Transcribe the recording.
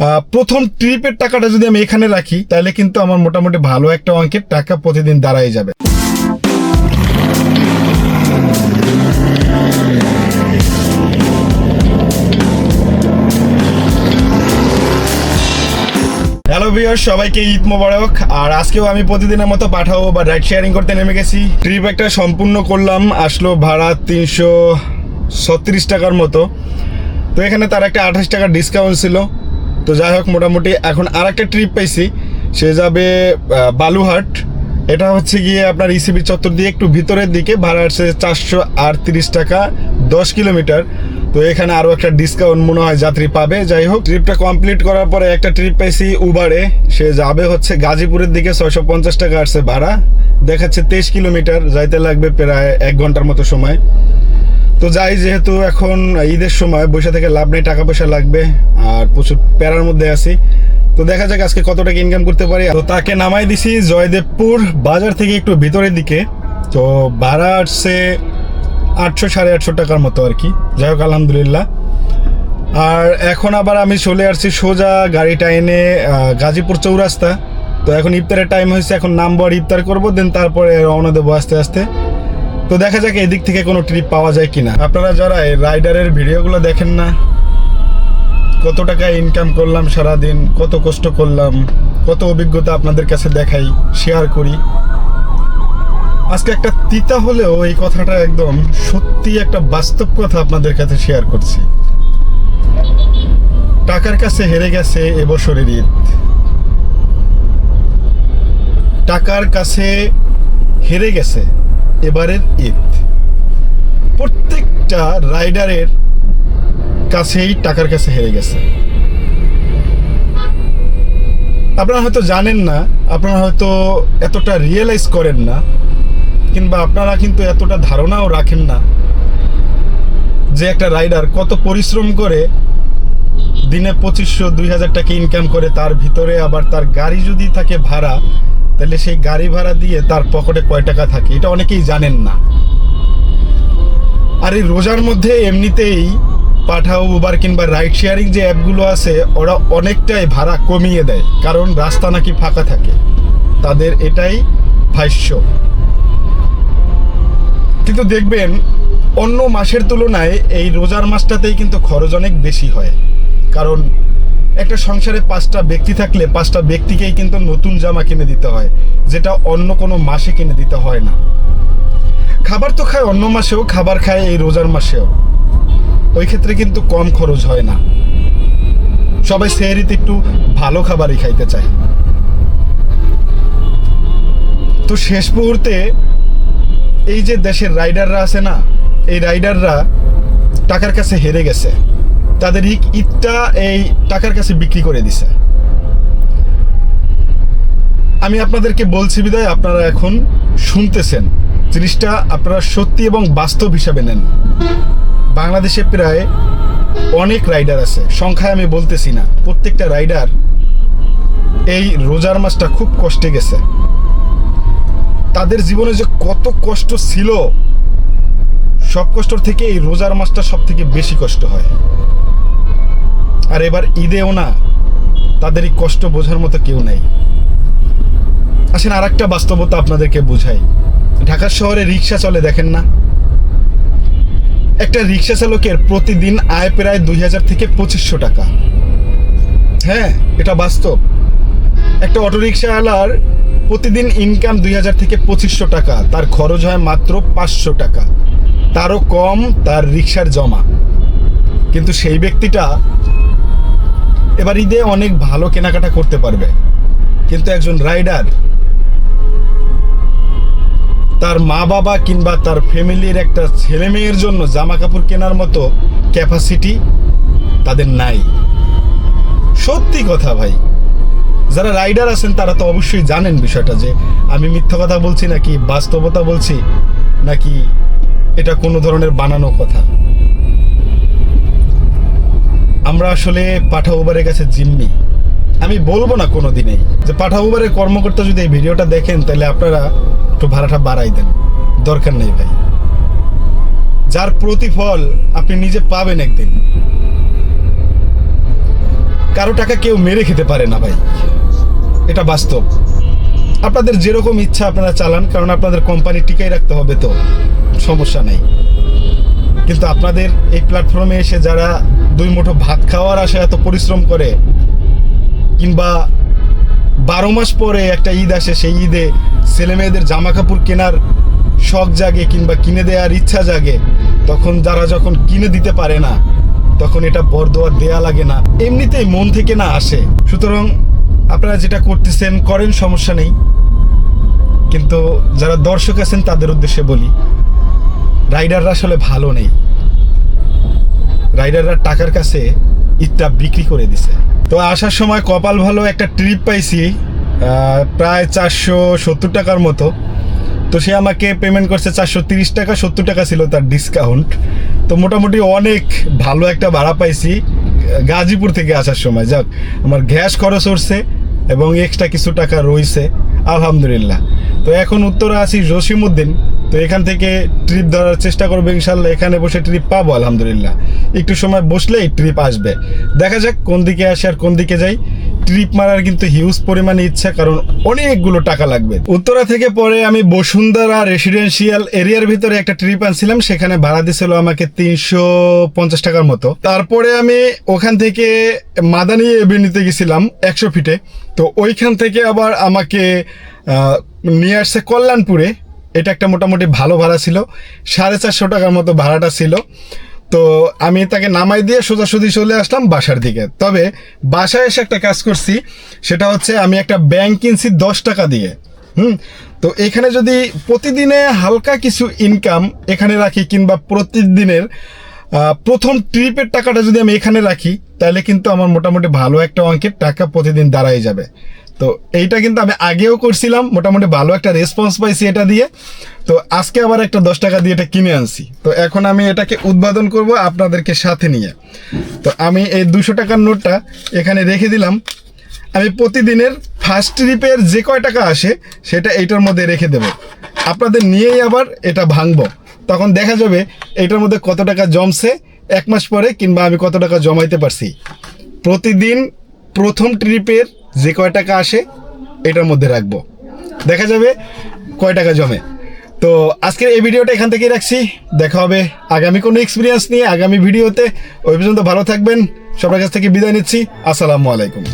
প্রথম ট্রিপের টাকাটা যদি আমি এখানে রাখি তাহলে কিন্তু আমার মোটামুটি ভালো একটা অঙ্কের টাকা প্রতিদিন দাঁড়াই যাবে। হ্যালো ভিউয়ার্স, সবাইকে ঈদ মোবারক। আর আজকেও আমি প্রতিদিনের মতো পাঠাবো বা রাইড শেয়ারিং করতে নেমে গেছি। ট্রিপ একটা সম্পূর্ণ করলাম, আসলো ভাড়া 336 টাকার মতো। তো এখানে তার একটা 28 টাকার ডিসকাউন্ট ছিল। তো যাই হোক, মোটামুটি এখন আর একটা ট্রিপ পাইছি, সে যাবে বালুহাট। এটা হচ্ছে গিয়ে আপনার ইসিবি চত্বর দিয়ে একটু ভিতরের দিকে, ভাড়া আসছে 438 টাকা 10 কিলোমিটার। তো এখানে আরও একটা ডিসকাউন্ট মনে হয় যাত্রী পাবে। যাই হোক, ট্রিপটা কমপ্লিট করার পরে একটা ট্রিপ পাইছি উবারে, সে যাবে হচ্ছে গাজীপুরের দিকে। 650 টাকা আসছে ভাড়া, দেখাচ্ছে 23 কিলোমিটার, যাইতে লাগবে প্রায় 1 ঘন্টার মতো সময়। তো যাই, যেহেতু এখন ঈদের সময় বসে থেকে লাভ নেই, টাকা পয়সা লাগবে আর প্রচুর প্যারার মধ্যে আছি। তো দেখা যাক আজকে কত টাকা ইনকাম করতে পারি। তো তাকে নামাই দিছি জয়দেবপুর বাজার থেকে একটু ভিতরের দিকে। তো ভাড়া আসছে 800-850 টাকার মতো আর কি। যাই হোক, আলহামদুলিল্লাহ। আর এখন আবার আমি চলে আসছি সোজা গাড়িটা এনে গাজীপুর চৌরাস্তা। তো এখন ইফতারের টাইম হয়েছে, এখন নামবো আর ইফতার করবো, দেন তারপরে রওনা দেবো আস্তে আস্তে। তো দেখা যাক এদিক থেকে কোনো ট্রিপ পাওয়া যায় কিনা। আপনারা যারা এই রাইডারের ভিডিওগুলো দেখেন না, কত টাকা ইনকাম করলাম সারাদিন, কত কষ্ট করলাম, কত অভিজ্ঞতা আপনাদের কাছে দেখাই, শেয়ার করি। আজকে একটা তিতা হলেও এই কথাটা একদম সত্যি একটা বাস্তব কথা আপনাদের কাছে শেয়ার করছি। টাকার কাছে হেরে গেছে এবছরের ঈদ। টাকার কাছে হেরে গেছে এবারের ঈদ। প্রত্যেকটা রাইডারের কাছেই টাকার কাছে হেরে গেছে। আপনারা হয়তো জানেন না, আপনারা হয়তো এতটা রিয়েলাইজ করেন না, কিংবা আপনারা কিন্তু এতটা ধারণাও রাখেন না যে একটা রাইডার কত পরিশ্রম করে দিনে 2500-2000 টাকা ইনকাম করে। তার ভিতরে আবার তার গাড়ি যদি থাকে ভাড়া, তাহলে সেই গাড়ি ভাড়া দিয়ে তার পকেটে কয় টাকা থাকে, এটা অনেকেই জানেন না। আর এই রোজার মধ্যে এমনিতেই পাঠাও, উবার কিংবা রাইড শেয়ারিং যে অ্যাপগুলো আছে, ওরা অনেকটাই ভাড়া কমিয়ে দেয়, কারণ রাস্তা নাকি ফাঁকা থাকে, তাদের এটাই ভাষ্য। কিন্তু দেখবেন অন্য মাসের তুলনায় এই রোজার মাসটাতেই কিন্তু খরচ অনেক বেশি হয়। কারণ একটা সংসারে 5টা ব্যক্তি থাকলে 5টা ব্যক্তিকেই কিন্তু নতুন জামা কিনে দিতে হয়, যেটা অন্য কোনো মাসে কিনে দিতে হয় না। খাবার তো খায় অন্য মাসেও, খাবার খায় এই রোজার মাসেও, ওই ক্ষেত্রে কিন্তু কম খরচ হয় না। সবাই সেহরিতে একটু ভালো খাবারই খাইতে চায়। তো শেষ মুহূর্তে এই যে দেশের রাইডাররা আছে না, এই রাইডাররা টাকার কাছে হেরে গেছে। তাদের ঈদটা এই টাকার কাছে বিক্রি করে দিছে। আমি আপনাদেরকে বলছি বিদায়, আপনারা এখন শুনতেছেন, জিনিসটা আপনারা সত্যি এবং বাস্তব হিসাবে নেন। বাংলাদেশে প্রায় অনেক রাইডার আছে, সংখ্যায় আমি বলতেছি না। প্রত্যেকটা রাইডার এই রোজার মাসটা খুব কষ্টে গেছে। তাদের জীবনে যে কত কষ্ট ছিল, সব কষ্টর থেকে এই রোজার মাসটা সব থেকে বেশি কষ্ট হয়। আর এবার ঈদেও না, তাদের এই কষ্ট বোঝার মতো কেউ নেই। আসেন আর একটা বাস্তবতা আপনাদেরকে বুঝাই। ঢাকা শহরে রিক্সা চলে, দেখেন না? একটা রিক্সা চালকের প্রতিদিন আয় প্রায় 2000 থেকে 2500 টাকা। হ্যাঁ, এটা বাস্তব। একটা অটোরিক্সাওয়ালার প্রতিদিন ইনকাম 2000 থেকে 2500 টাকা, তার খরচ হয় মাত্র 500 টাকা, তারও কম তার রিক্সার জমা। কিন্তু সেই ব্যক্তিটা এবার ঈদে অনেক ভালো কেনাকাটা করতে পারবে। কিন্তু একজন রাইডার তার মা বাবা কিংবা তার ফ্যামিলির একটা ছেলে মেয়ের জন্য জামা কাপড় কেনার মতো ক্যাপাসিটি তাদের নাই। সত্যি কথা ভাই, যারা রাইডার আছেন তারা তো অবশ্যই জানেন বিষয়টা, যে আমি মিথ্যা কথা বলছি নাকি বাস্তবতা বলছি, নাকি এটা কোনো ধরনের বানানো কথা। আমরা আসলে পাঠা উবারের কাছে জিম্মি। আমি বলবো না কোনো দিনেই যে পাঠা উবারের কর্মকর্তা যদি এই ভিডিওটা দেখেন, তাহলে আপনারা একটু ভাড়াটা বাড়াই দেন, দরকার নেই ভাই। যার প্রতিফল আপনি নিজে পাবেন একদিন। কারো টাকা কেউ মেরে খেতে পারে না ভাই, এটা বাস্তব। আপনাদের যেরকম ইচ্ছা আপনারা চালান, কারণ আপনাদের কোম্পানি টিকাই রাখতে হবে, তো সমস্যা নেই। কিন্তু আপনাদের এই প্ল্যাটফর্মে এসে যারা 2 মুঠো ভাত খাওয়ার আশায় এত পরিশ্রম করে, কিংবা 12 মাস পরে একটা ঈদ আসে, সেই ঈদে ছেলে মেয়েদের জামা কাপড় কেনার শখ জাগে কিংবা কিনে দেওয়ার ইচ্ছা জাগে, তখন যারা যখন কিনে দিতে পারে না, তখন এটা বরদোয়া দেয়া লাগে না, এমনিতেই মন থেকে না আসে। সুতরাং আপনারা যেটা করতেছেন করেন, সমস্যা নেই। কিন্তু যারা দর্শক আছেন তাদের উদ্দেশ্যে বলি, রাইডাররা আসলে ভালো নেই। রাইডাররা টাকার কাছে ঈদটা বিক্রি করে দিছে। তো আসার সময় কপাল ভালো, একটা ট্রিপ পাইছি প্রায় 470 টাকার মতো। তো সে আমাকে পেমেন্ট করছে 430 টাকা, 70 টাকা ছিল তার ডিসকাউন্ট। তো মোটামুটি অনেক ভালো একটা ভাড়া পাইছি গাজীপুর থেকে আসার সময়। যাক, আমার গ্যাস খরচ উঠছে এবং এক্সট্রা কিছু টাকা রয়েছে, আলহামদুলিল্লাহ। তো এখন উত্তরা আছি জসিমউদ্দিন। তো এখান থেকে ট্রিপ ধরার চেষ্টা করবো ইনশাল্লাহ। এখানে বসে ট্রিপ পাবো আলহামদুলিল্লাহ। একটু সময় বসলেই ট্রিপ আসবে। দেখা যাক কোন দিকে আসে আর কোন দিকে যাই। ট্রিপ মারার কিন্তু হিউজ পরিমাণে ইচ্ছা, কারণ অনেকগুলো টাকা লাগবে। উত্তরা থেকে পরে আমি বসুন্ধরা রেসিডেন্সিয়াল এরিয়ার ভিতরে একটা ট্রিপ আনছিলাম, সেখানে ভাড়া দিয়েছিল আমাকে 350 টাকার মতো। তারপরে আমি ওখান থেকে মাদানী এভিনিউতে গেছিলাম 100 ফিটে। তো ওইখান থেকে আবার আমাকে নিয়ে আসছে কল্যাণপুরে। এটা একটা মোটামুটি ভালো ভাড়া ছিল, 450 টাকার মতো ভাড়াটা ছিল। তো আমি তাকে নামাই দিয়ে সোজাসুজি চলে আসলাম বাসার দিকে। তবে বাসায় এসে একটা কাজ করছি, সেটা হচ্ছে আমি একটা ব্যাংক কিনছি 10 টাকা দিয়ে। তো এখানে যদি প্রতিদিনে হালকা কিছু ইনকাম এখানে রাখি, কিংবা প্রতিদিনের প্রথম ট্রিপের টাকাটা যদি আমি এখানে রাখি, তাহলে কিন্তু আমার মোটামুটি ভালো একটা অঙ্কের টাকা প্রতিদিন দাঁড়াই যাবে। তো এইটা কিন্তু আমি আগেও করছিলাম, মোটামুটি ভালো একটা রেসপন্স পাইছি এটা দিয়ে। তো আজকে আবার একটা 10 টাকা দিয়ে এটা কিনে আনছি। তো এখন আমি এটাকে উদ্বোধন করব আপনাদেরকে সাথে নিয়ে। তো আমি এই 200 টাকার নোটটা এখানে রেখে দিলাম। আমি প্রতিদিনের ফার্স্ট ট্রিপের যে কয় টাকা আসে সেটা এইটার মধ্যে রেখে দেব। আপনাদের নিয়েই আবার এটা ভাঙবো, তখন দেখা যাবে এটার মধ্যে কত টাকা জমছে 1 মাস পরে, কিংবা আমি কত টাকা জমাইতে পারছি। প্রতিদিন প্রথম ট্রিপের যে কয় টাকা আসে এটার মধ্যে রাখবো, দেখা যাবে কয় টাকা জমে। তো আজকের এই ভিডিওটা এখান থেকেই রাখছি। দেখা হবে আগামী কোনো এক্সপিরিয়েন্স নিয়ে আগামী ভিডিওতে। ওই পর্যন্ত ভালো থাকবেন, সবার কাছ থেকে বিদায় নিচ্ছি। আসসালামু আলাইকুম।